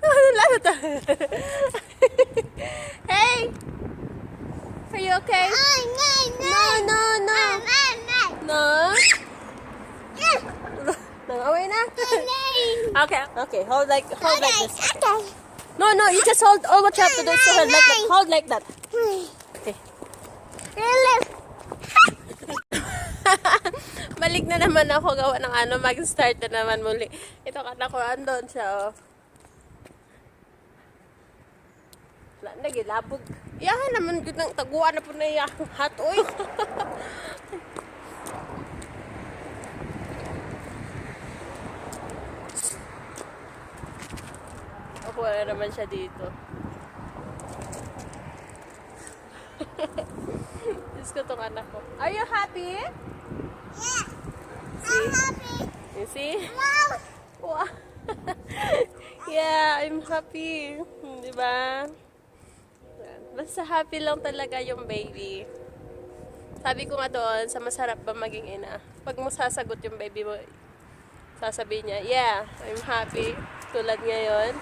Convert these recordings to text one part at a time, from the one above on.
Wala na to. Hey! Are you okay? No, no, no. No? No, away na? Okay, okay. Hold like this. No, no, you just hold. All what you have to do is to hold like that. Hold like that. Okay. Balik na naman ako gawa ng ano, mag-start na naman muli. Ito ka na ko, andon siya, oh. Wala na, gilabog. Iyahan naman, ng taguan na po na iyahang hat, oy. Ako na naman siya dito. Diyos ko tong anak ko. Are you happy? Yeah, See? I'm happy. You see? Mom, Wow. Yeah, I'm happy. Di ba? Basta happy lang talaga yung baby. Sabi ko nga doon, sa masarap ba maging ina? Pag mo sasagot yung baby mo, sasabihin niya, yeah, I'm happy. Tulad ngayon,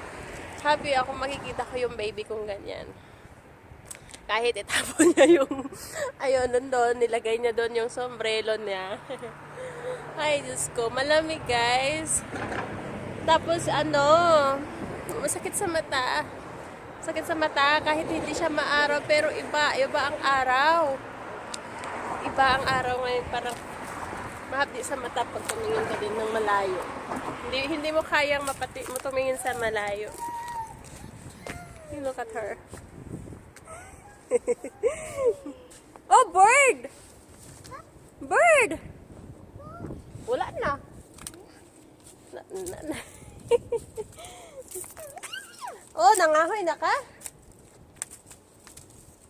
happy ako makikita ko yung baby kong ganyan. Kahit itapon niya yung, ayun, doon, nilagay niya doon yung sombrero niya. Ay, Diyos ko, malamig guys. Tapos ano, masakit sa mata. Sakit sa mata kahit hindi siya maaraw, pero iba ang araw. Iba ang araw ngayon, parang mahapdi sa mata pag tumingin ka din ng malayo. Hindi mo kayang tumingin sa malayo. You look at her. Oh, bird! Bird! Wala na. Oh, nangahoy na ka?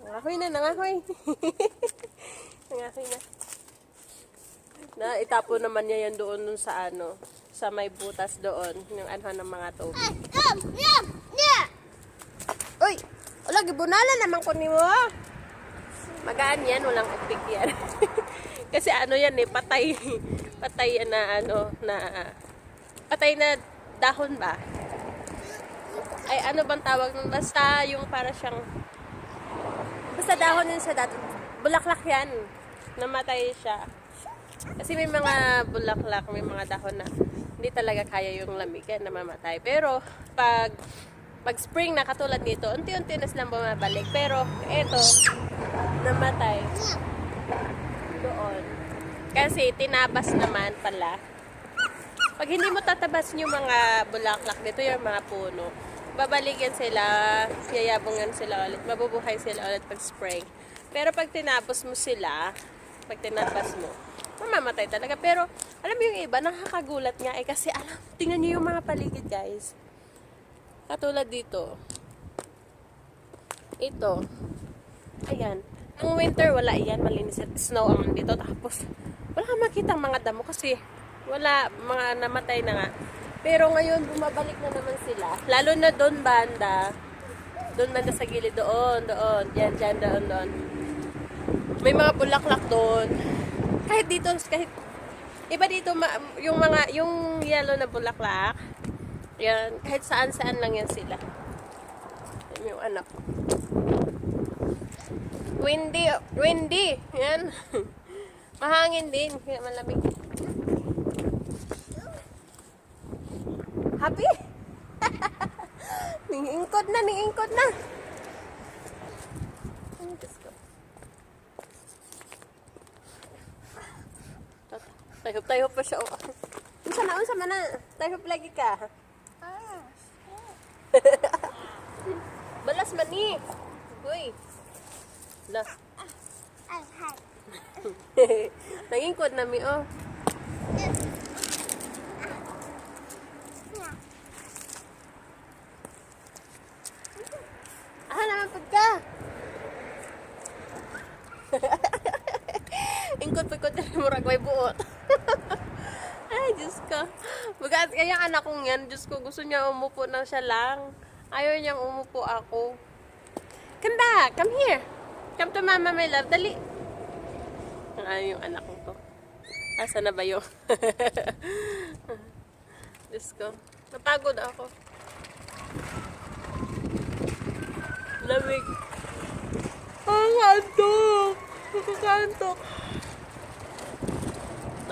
Nangahoy na, nangahoy. Nangahoy na. Itapo naman niya yan doon sa ano, sa may butas doon, yung ano ng mga tubig. Uy! Wala, gibunala naman ko ni mo. Magaan yan, walang upig yan. Kasi ano yan eh, patay. Patay na ano, patay na dahon ba? Ay, ano bang tawag nun? Basta yung para siyang, basta dahon yun siya dati. Bulaklak yan. Namatay siya. Kasi may mga bulaklak, may mga dahon na hindi talaga kaya yung lamigan na mamatay. Pero, pag spring na katulad nito, unti-unti na silang bumabalik. Pero, eto, namatay. Doon. Kasi, tinabas naman pala. Pag hindi mo tatabasin yung mga bulaklak dito, yung mga puno, babalikan sila, yayabungan sila ulit, mabubuhay sila ulit pag spray. Pero pag tinapos mo sila, pag tinapos mo, mamamatay talaga. Pero, alam mo yung iba, nakakagulat nga kasi tingnan nyo yung mga paligid, guys. Katulad dito. Ito. Ayan. Nung winter, wala yan. Malinis at snow ang dito. Tapos, wala kang makita mga damo kasi wala, mga namatay na nga. Pero ngayon, bumabalik na naman sila. Lalo na doon banda. Doon banda sa gilid. Doon. Diyan, doon. May mga bulaklak doon. Kahit dito, iba dito, yung yellow na bulaklak, yan, kahit saan lang yan sila. Yan yung anak. Windy. Yan. Mahangin din. Kaya malamig. Happy? Ningingkod na. Ay, Diyos ko. Tayo pa siya. Unsa man na. Tayo lagi ka. Balas man ni. Uy. La. Nangingkod na mi, oh. Naman pagka. Ingkod murag may buot. Ay, Diyos ko. Bagat kaya anak kong yan, Diyos ko, gusto niya umupo na siya lang. Ayaw niyang umupo ako. Come back, come here. Come to mama, my love. Dali. Ayaw yung anak ko to. Asa na ba yun? Diyos ko. Napagod ako. Lamig. Nakakaantok.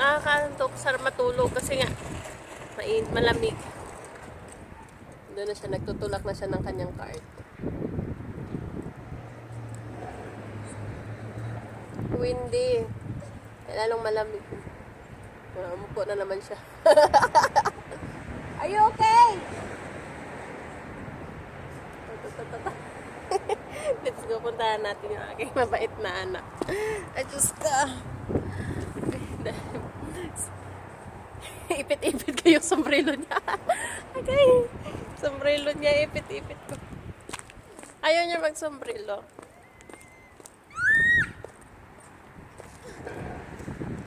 Nakakaantok. Sarap matulog kasi nga malamig. Doon na siya. Nagtutulak na siya ng kanyang card. Windy. Lalong malamig. Umupo na naman siya. Are you okay? Let's go, puntahan natin yung aking mabait na anak. Ay, Diyos ka. Ipit-ipit ko yung sombrero niya. Okay. Sombrero niya, ipit-ipit ko. Ayaw niya mag-sombrero.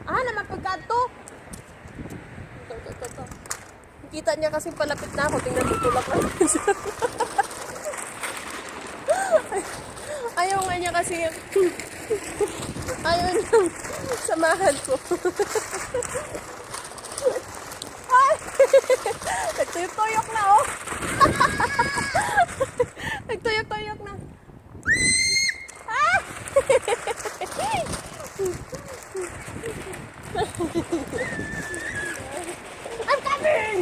Naman pagkanto. Ito. Kita niya kasi palapit na ako. Tingnan, tutulak na siya. Ayaw nga niya kasi ayaw niyang samahan ko. Ay! Nagtuyok-tuyok na, oh! Nagtuyok-tuyok na. Ah! I'm coming!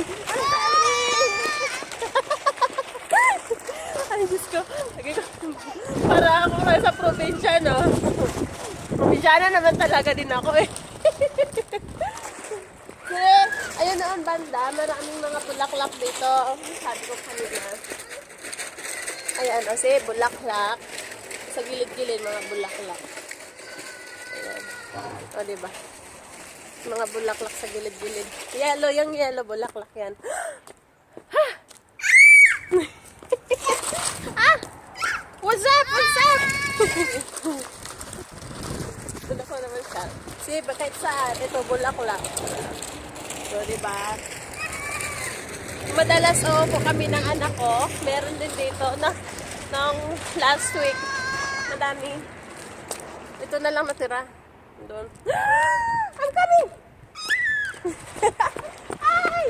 Ay, Diyos ko. Para ako sa probinsya, no? Probinsyana naman talaga din ako, eh. Kasi, ayun noon banda, maraming mga bulaklak dito. Sabi ko kanina. Ayan, kasi bulaklak. Sa gilid-gilid, mga bulaklak. Ayan. O, diba? Mga bulaklak sa gilid-gilid. Yellow, yung yellow bulaklak yan. Ha! What's up? Doon ako naman siya. See, kahit saan, ito, bulaklak. So, diba? Madalas, po kami ng anak ko. Meron din dito na nung last week. Madami. Ito na lang natira. Doon. I'm coming! Ay!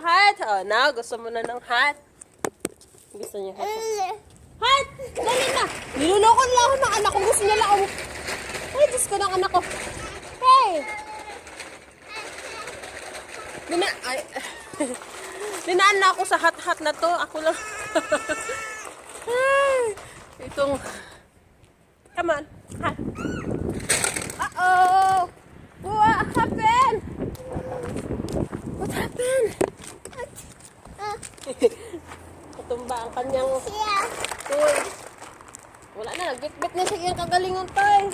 Hat. Oh, now, gusto mo na ng hat. Gusto niya hat. Hat! Dali na! Niluloko na ako ng anak ko. Gusto niya lang ako. Ay, Diyos ko ng anak ko. Hey! Dinaan na ako sa hat-hat na to. Ako lang. Ay, itong... Come on. Uh-oh! What happened? What happened? Katumba ang kanyang toy. Wala na, nagbit-bit na siya yung kagalingon toy.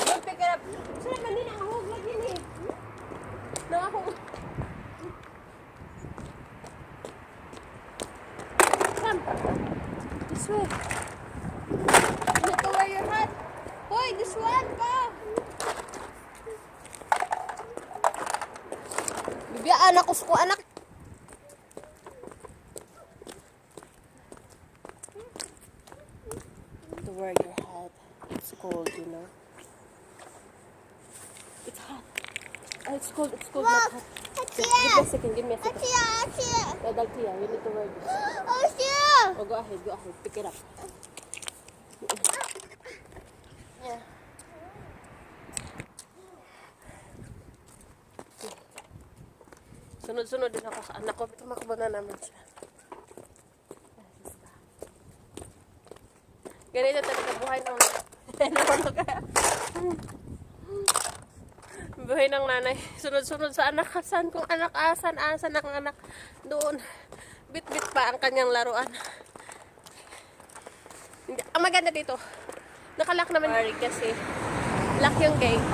Don't pick it up. Saan man din ang huglag yun eh. Nakahuglag. Come. This way. You need to wear your hat. Hoy, this one pa. Bibiyaan ako sa anak. To wear your hat. It's cold, you know. It's hot. Oh, it's cold. It's cold. Not hot. Give me a second. Give me a second. Daltia, you need to wear this. Oh, go ahead. Go ahead. Pick it up. Yeah. Sunod-sunod din ako sa anak ko. Tumakbo na naman siya. Ganito talaga buhay ng buhay ng nanay. Sunod-sunod sa anak. Asan kung anak? Asan ang anak? Doon. Bit-bit pa ang kanyang laruan. Ang maganda dito, nakalak naman kasi lock yung gate.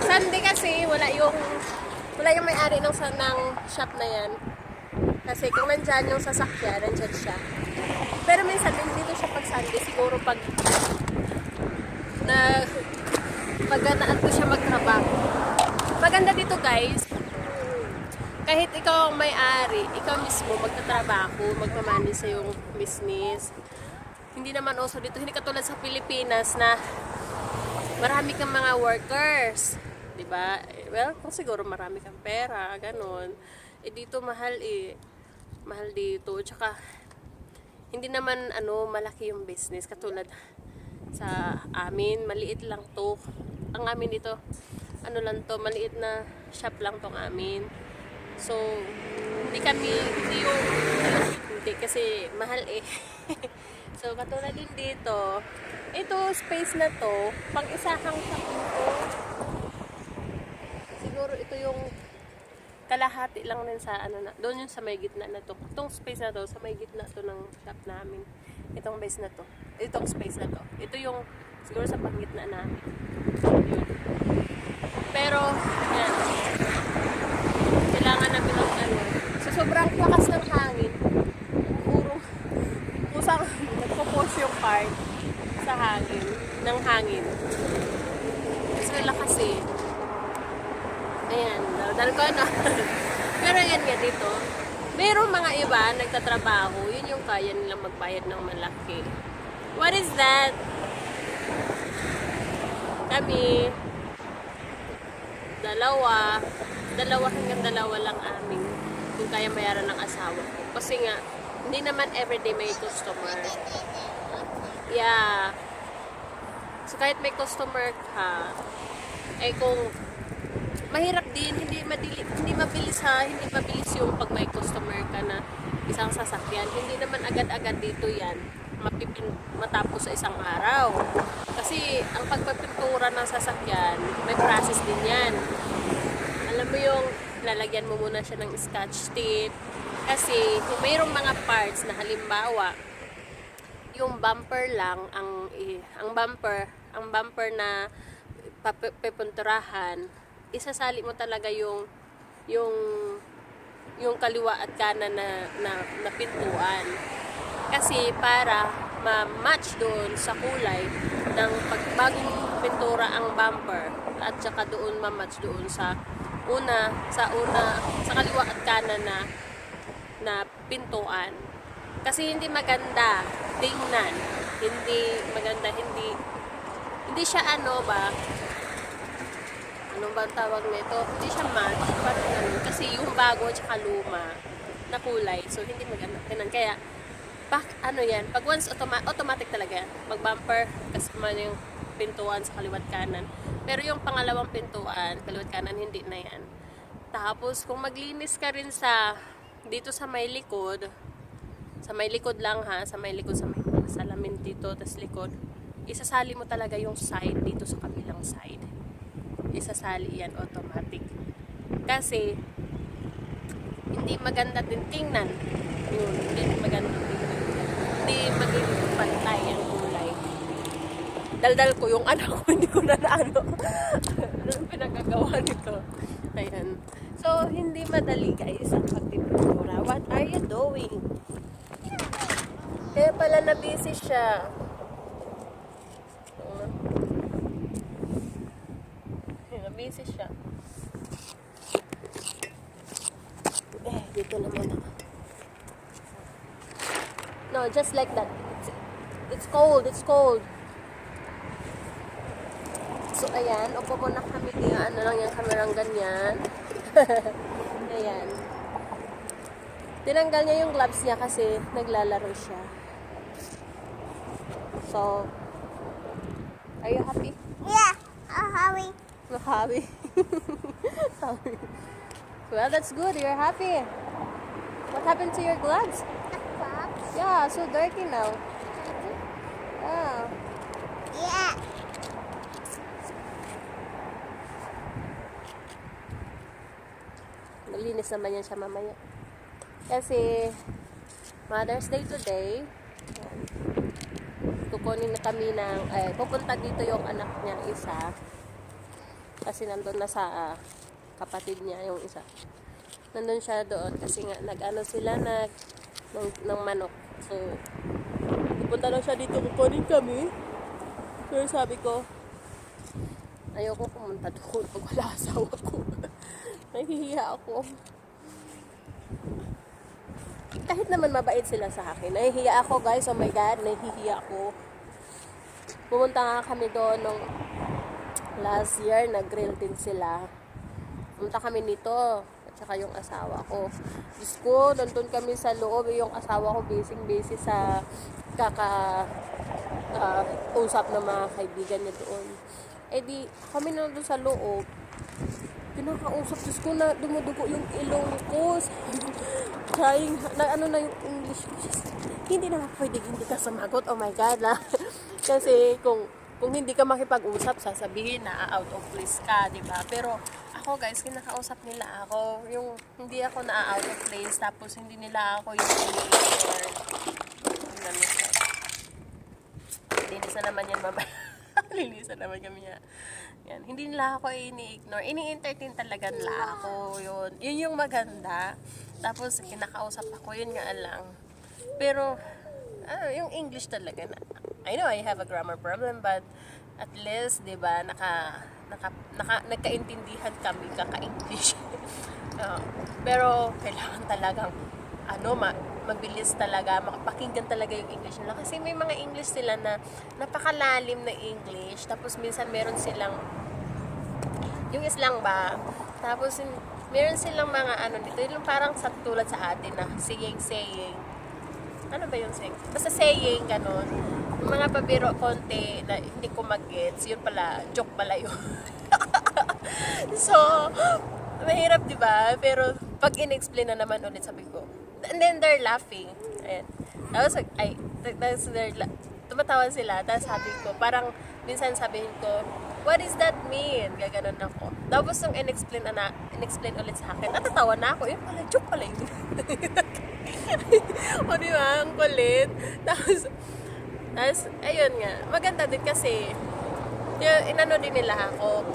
Sunday kasi wala yung may-ari ng shop na yan. Kasi kung nandyan yung sasakyan, nandyan siya. Pero minsan dito siya pag Sunday, siguro pag naat ko siya magtrabaho. Maganda dito guys, kahit ikaw ang may-ari, ikaw mismo magtatrabaho, magmamani sa yung business. Hindi naman also dito, hindi katulad sa Pilipinas na marami kang mga workers. Diba? Well, kung siguro marami kang pera, ganun. Eh dito mahal eh. Mahal dito. Tsaka, hindi naman malaki yung business. Katulad sa amin, maliit lang to. Ang amin dito, lang to, maliit na shop lang tong amin. So, hindi kasi mahal eh. So, katulad din dito, ito, space na to, pang-isahang shop ito. Siguro ito yung kalahati lang din sa doon yung sa may gitna na to. Itong space na to, sa may gitna to ng shop namin. Itong base na to. Itong space na to. Ito yung siguro sa panggitna namin. Yun. Pero, yan. Kailangan namin ng sa sobrang lakas ng hangin. Kusang nagpo-push yung part sa hangin. Ng hangin. Kasi lakas eh. Ayan, dahil ko Pero yan nga dito, mayroong mga iba nagtatrabaho, yun yung kaya nilang magbayad ng malaki. What is that? Kami, dalawa hanggang dalawa lang amin kung kaya bayaran ng asawa ko. Kasi nga, hindi naman everyday may customer. Yeah. So kahit may customer ka, kung mahirap din, hindi mabilis yung pag may customer ka na isang sasakyan. Hindi naman agad-agad dito yan matapos sa isang araw. Kasi ang pagpapintura ng sasakyan, may process din yan. Alam mo yung lalagyan mo muna siya ng scotch tape. Kasi kung mayroong mga parts na halimbawa, yung bumper lang, ang bumper na pipinturahan, isasali mo talaga yung kaliwa at kanan na pintuan. Kasi para ma-match doon sa kulay ng pagbagong pintura ang bumper at saka doon ma-match doon sa kaliwa at kanan na pintuan. Kasi hindi maganda tingnan. Hindi maganda, hindi siya ano ba ang tawag nito? Hindi siya match. Parang ganun. Kasi yung bago at saka luma na kulay. So, hindi maganda. Kaya, pag once automatic talaga yan. Mag-bumper, kasama yung pintuan sa kaliwat kanan. Pero yung pangalawang pintuan, kaliwat kanan, hindi na yan. Tapos, kung maglinis ka rin sa, dito sa may likod lang ha, sa may likod, sa may salamin dito, tas likod, isasali mo talaga yung side dito sa kabilang side. Isasali yan, automatic. Kasi, hindi maganda din tingnan. Yun, hindi maganda tingnan. Hindi maging pantay ang kulay. Daldal ko yung anak ko, hindi ko na ano pinagagawa nito. Ayan. So, hindi madali guys ang pagpipintura. What are you doing? Kaya pala na busy siya. Na busy siya. Dito naman ako. No, just like that. It's cold, it's cold. So, ayan. Upo muna kami dito. Ano lang yung kamerang ganyan. Ayan. Tinanggal niya yung gloves niya kasi naglalaro siya. So, are you happy? Yeah, I'm happy. You're happy? Happy. Well, that's good. You're happy. What happened to your gloves? Yeah, so dirty now. Yeah. Yeah. Malinis naman yan siya mamaya. Kasi, Mother's Day today. Yan. Kukunin na kami ng, pupunta dito yung anak niya isa. Kasi nandun na sa kapatid niya yung isa. Nandun siya doon kasi nga nag-ano sila ng manok. So, pupunta lang siya dito, kukunin kami. Pero sabi ko, ayoko pumunta doon pag wala asawa ko. Nahihiya ako. Kahit naman mabait sila sa akin. Nahihiya ako guys, oh my God, nahihiya ako. Pumunta nga kami doon nung last year, nag-grill din sila. Pumunta kami nito, at saka yung asawa ko. Diyos ko, nandun kami sa loob, yung asawa ko busy sa usap ng mga kaibigan niya doon. Eh di, kami nandun sa loob, pinakausap, Diyos ko, na dumudugo yung ilong ko. Trying, ano na yung English ko. Hindi naman pwede hindi ka sumagot. Oh my God, na. Kasi kung hindi ka makipag-usap, sasabihin na out of place ka, di ba? Pero ako guys, kinakausap nila ako, yung hindi ako na out of place, tapos hindi nila ako yung ini-ignore. Linis na naman yan, mama. Linis na naman kami niya. Yan. Hindi nila ako ini-ignore. Ini-entertain talaga nila ako. Yun yung maganda. Tapos, kinakausap ako. Yun nga lang. Pero, yung English talaga na. I know I have a grammar problem, but at least, di ba, nagkaintindihan kami kaka-English. Pero, kailangan talagang, mabilis talaga, makapakinggan talaga yung English nila. Kasi may mga English sila na napakalalim na English. Tapos minsan meron silang, yung islang ba, tapos meron silang mga dito, yung parang sa tulad sa atin na saying. Ano ba yung saying? Basta saying, ganun. Yung mga pabiro, konti, na hindi ko mag-gets, yun pala, joke pala yun. So, mahirap, di ba? Pero, pag in-explain na naman ulit, sabi ko, and then they're laughing. Ayan. Tapos, tumatawa sila. Tapos sabi ko, parang minsan sabihin ko, what does that mean? Gaganon ako. Tapos nung in-explain ulit sa akin, natatawa na ako. Yun pala, joke pala yun. O diba, ang kulit. Tapos, ayun nga, maganda din kasi, inano din nila ako,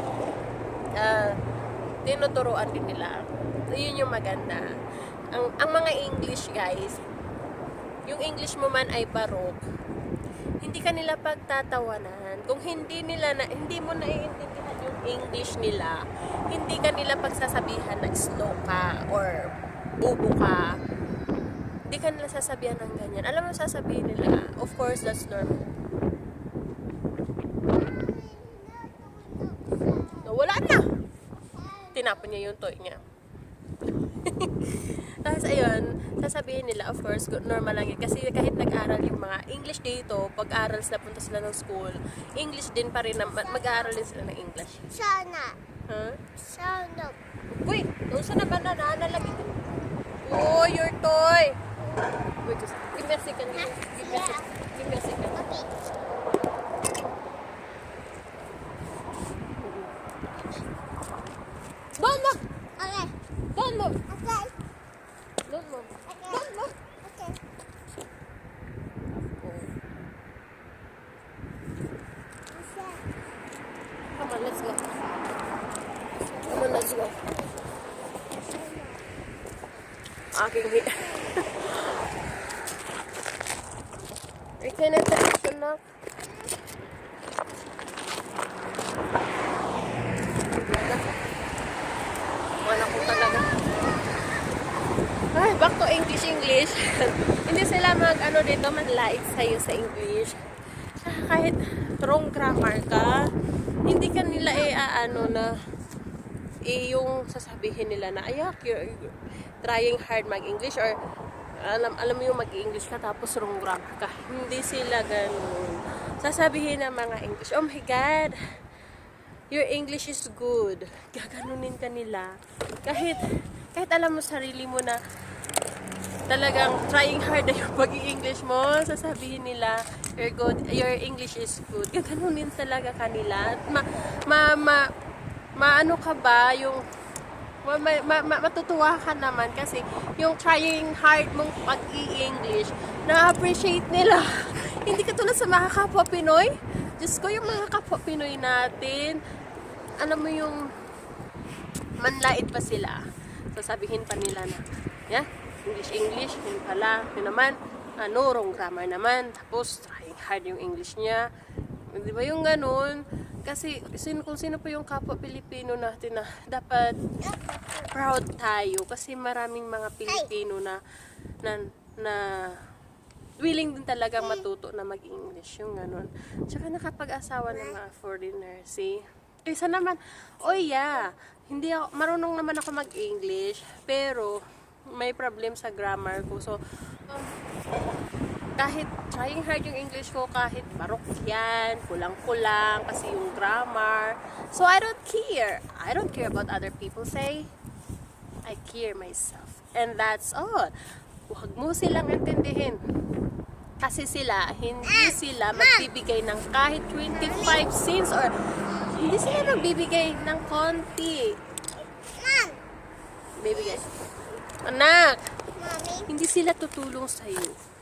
tinuturuan din nila. Yun yung maganda. Ang mga English guys, yung English mo man ay baroque, hindi ka nila pagtatawanan. Kung hindi mo naiintindihan yung English nila, hindi ka nila pagsasabihan na slow ka or bubo ka. Hindi ka nila sasabihan ng ganyan. Alam mo sasabihin nila, of course that's normal. No, wala na. Tinapon niya yung toy niya. Tapos ayun, sasabihin nila, of course, normal lang yun. Kasi kahit nag-aral yung mga English dito, pag-aral sila, punta sila ng school, English din pa rin, mag-aaral din sila ng English. Sana. Huh? Sound of. Uy, doon sa naman na nalagi. Oh, your toy. Wait, just give me a second. Give me a second. Give me a second. Okay. Don't move. Okay. Don't move. Okay. Don't move. Okay. Don't move. Okay. Come on, let's go. Come on, let's go. Aking hit. Ay, kaya na television na. Wala ko talaga. Ay, back to English. Hindi sila dito, manlait sa'yo sa English. Kahit wrong grammar ka, hindi ka nila yung sasabihin nila na, ayak, you're trying hard mag-English or alam mo yung mag-English ka tapos wrong grammar ka. Hindi sila ganun. Sasabihin ng mga English, oh my God, your English is good. Gaganunin ka nila. Kahit alam mo sarili mo na talagang trying hard na yung pag-i-English mo, sasabihin nila, you're good, your English is good. Gaganunin talaga kanila. Maano ka ba yung matutuwa ka naman kasi yung trying hard mong pag-i-English na-appreciate nila. Hindi ka tulad sa mga kapwa Pinoy. Diyos ko, yung mga kapwa Pinoy natin, alam mo yung manlait pa sila. Sasabihin pa nila na, yeah, English, yun pala, yun naman, wrong grammar naman, tapos trying hard yung English niya. Di ba yung ganun? Kasi kung sino po yung kapwa Pilipino natin na dapat proud tayo kasi maraming mga Pilipino na willing din talagang matuto na mag-English, yung ganun. Tsaka nakapag-asawa ng mga foreigner, see? Isa naman, oh yeah, marunong naman ako mag-English, pero may problem sa grammar ko. So, kahit trying hard yung English ko, kahit barok yan, kulang-kulang, kasi yung grammar. So, I don't care. I don't care about other people say. I care myself. And that's all. Huwag mo silang intindihin. Kasi hindi sila magbibigay ng kahit 25 cents or hindi sila magbibigay ng konti. Bibigay. Anak! Mommy. Hindi sila tutulong sa'yo.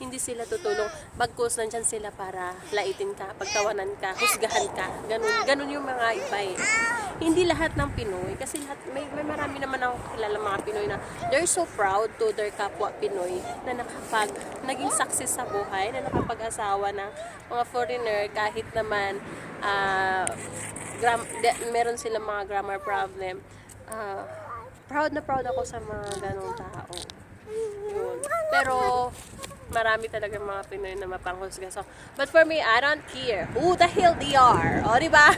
Hindi sila tutulong. Bagkus nandyan sila para laitin ka, pagtawanan ka, husgahan ka. Ganun yung mga iba eh. Hindi lahat ng Pinoy. Kasi may marami naman ako kilala mga Pinoy na they're so proud to their kapwa Pinoy na naging success sa buhay, na nakapag-asawa ng mga foreigner kahit naman meron silang mga grammar problem. Proud na proud ako sa mga ganong tao. Yun. Pero marami talaga mga Pinoy na mapanghusga. So, but for me, I don't care who the hell they are. O, diba?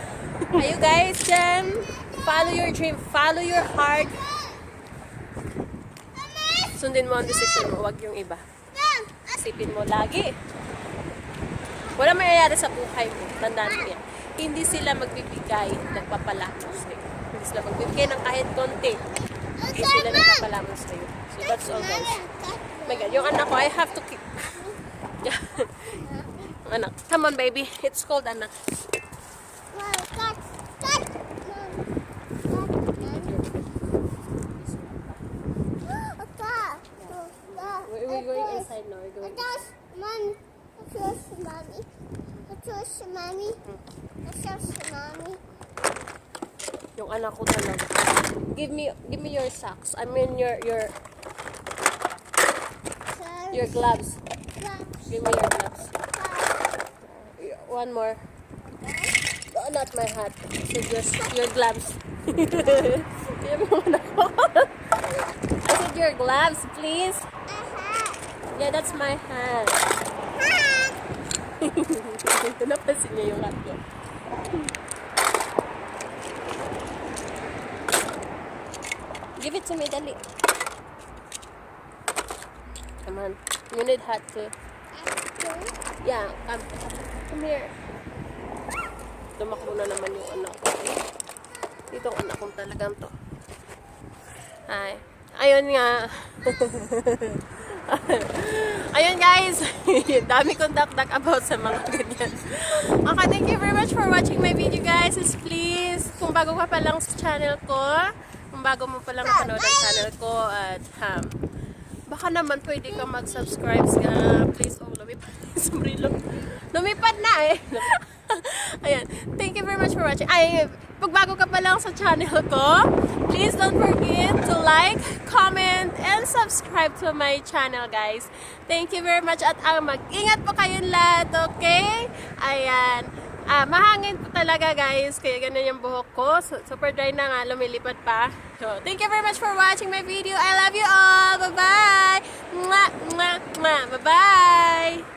Are you guys dyan? Follow your dream. Follow your heart. Sundin mo ang decision mo. Huwag yung iba. Isipin mo lagi. Wala mayayari sa buhay mo. Tandaan mo yan. Hindi sila magbibigay, nagpapalamon sa'yo. Hindi sila magbibigay ng kahit konti. Hindi sila nagpapalamon sa'yo. So, that's all, guys. Oh my God, yung anak ko, I have to keep. Anak, come on, baby. It's cold, anak. We're going inside now. We're going yung anak ko talaga. Give me your socks. I mean your gloves. Give me your gloves. One more. Oh, not my hat. So just your gloves. Give me one more. I said your gloves, please. Yeah, that's my hat. Napansin niya yung hat ko. Give it to me, dali. Come on. You need hat too. Yeah, come here. Tumakbo na naman yung anak ko. Itong anak kong talagang to. Ay, ayun nga. Ayun guys, dami kong dakdak about sa mga ganyan. Okay, thank you very much for watching my video guys. Please, kung bago ka pa lang sa channel ko, kung bago mo pa lang napanood ang channel ko, at baka naman pwede ka mag-subscribe ka. Please, lumipad. Lumipad na eh. Ayan, thank you very much for watching. Ay, pag bago ka pa lang sa channel ko, please don't forget to like, comment, and subscribe to my channel, guys. Thank you very much at mag-ingat po kayong lahat, okay? Ayan. Mahangin po talaga, guys. Kaya ganun yung buhok ko. Super dry na nga, lumilipad pa. So, thank you very much for watching my video. I love you all. Bye-bye! Mwah, mwah, mwah. Bye-bye!